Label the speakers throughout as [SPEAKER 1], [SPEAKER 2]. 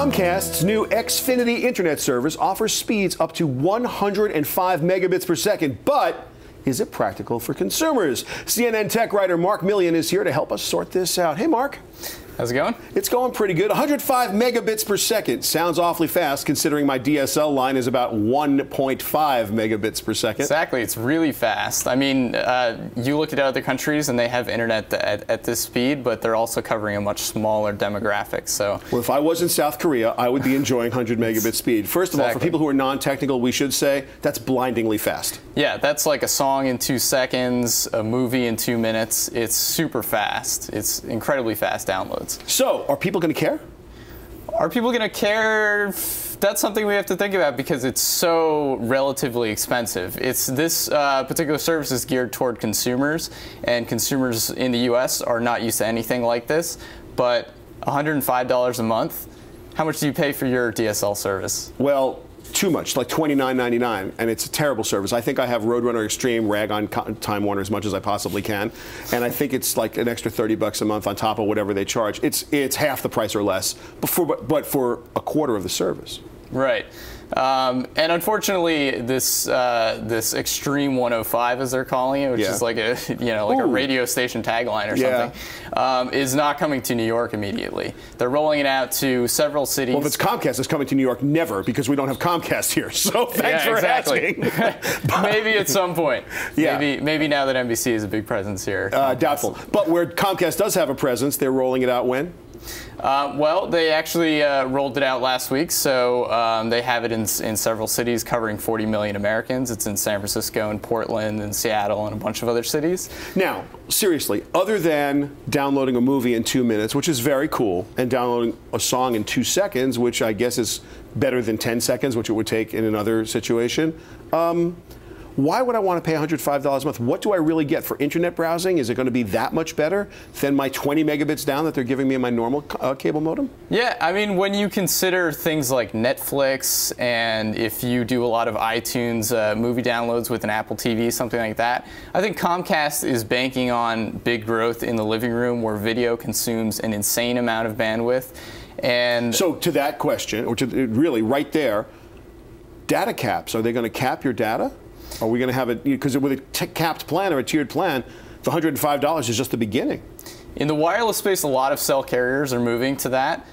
[SPEAKER 1] Comcast's new Xfinity internet service offers speeds up to 105 megabits per second, but is it practical for consumers? CNN tech writer Mark Milian is here to help us sort this out. Hey, Mark.
[SPEAKER 2] How's it going?
[SPEAKER 1] It's going pretty good. 105 megabits per second. Sounds awfully fast considering my DSL line is about 1.5 megabits per second.
[SPEAKER 2] Exactly. It's really fast. I mean, you look at other countries and they have internet at this speed, but they're also covering a much smaller demographic. So,
[SPEAKER 1] well, if I was in South Korea, I would be enjoying 100 megabit speed. First of all, for people who are non-technical, we should say that's blindingly fast.
[SPEAKER 2] Yeah, that's like a song in 2 seconds, a movie in 2 minutes. It's super fast. It's incredibly fast downloads.
[SPEAKER 1] So, are people going to care?
[SPEAKER 2] Are people going to care? That's something we have to think about because it's so relatively expensive. This particular service is geared toward consumers, and consumers in the U.S. are not used to anything like this. But $105 a month, how much do you pay for your DSL service?
[SPEAKER 1] Well, too much, like $29.99, and it's a terrible service. I think I have Roadrunner Extreme, rag on Time Warner as much as I possibly can, and I think it's like an extra $30 a month on top of whatever they charge. It's half the price or less, but for a quarter of the service.
[SPEAKER 2] Right. And unfortunately, this Extreme 105, as they're calling it, which is like a a radio station tagline or something, is not coming to New York immediately. They're rolling it out to several cities.
[SPEAKER 1] Well, if it's Comcast, it's coming to New York never, because we don't have Comcast here. So thanks for asking.
[SPEAKER 2] Maybe at some point.
[SPEAKER 1] Yeah.
[SPEAKER 2] Maybe now that NBC is a big presence here.
[SPEAKER 1] Doubtful. But where Comcast does have a presence, they're rolling it out when?
[SPEAKER 2] Well, they actually rolled it out last week, so they have it in several cities covering 40 million Americans. It's in San Francisco and Portland and Seattle and a bunch of other cities.
[SPEAKER 1] Now, seriously, other than downloading a movie in 2 minutes, which is very cool, and downloading a song in 2 seconds, which I guess is better than 10 seconds, which it would take in another situation, why would I want to pay $105 a month? What do I really get for internet browsing? Is it going to be that much better than my 20 megabits down that they're giving me in my normal cable modem?
[SPEAKER 2] Yeah, I mean, when you consider things like Netflix, and if you do a lot of iTunes movie downloads with an Apple TV, something like that, I think Comcast is banking on big growth in the living room where video consumes an insane amount of bandwidth. And
[SPEAKER 1] so to that question, or to really right there, data caps, are they going to cap your data? Are we going to have it, because with a capped plan or a tiered plan, the $105 is just the beginning.
[SPEAKER 2] In the wireless space, a lot of cell carriers are moving to that.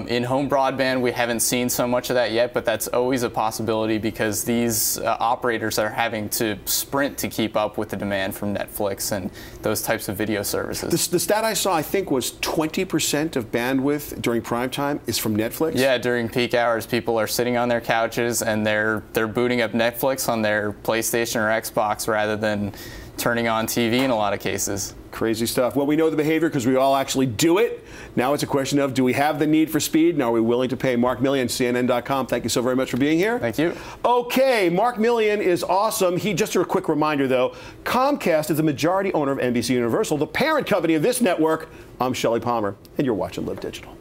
[SPEAKER 2] In home broadband, we haven't seen so much of that yet, but that's always a possibility because these operators are having to sprint to keep up with the demand from Netflix and those types of video services.
[SPEAKER 1] The stat I saw, I think, was 20% of bandwidth during prime time is from Netflix?
[SPEAKER 2] Yeah, during peak hours, people are sitting on their couches and they're booting up Netflix on their PlayStation or Xbox rather than turning on TV in a lot of cases.
[SPEAKER 1] Crazy stuff. Well, we know the behavior because we all actually do it. Now it's a question of, do we have the need for speed, and are we willing to pay? Mark Milian, CNN.com. Thank you so very much for being here.
[SPEAKER 2] Thank you.
[SPEAKER 1] Okay, Mark Milian is awesome. Just a quick reminder, though, Comcast is the majority owner of NBC Universal, the parent company of this network. I'm Shelly Palmer, and you're watching Live Digital.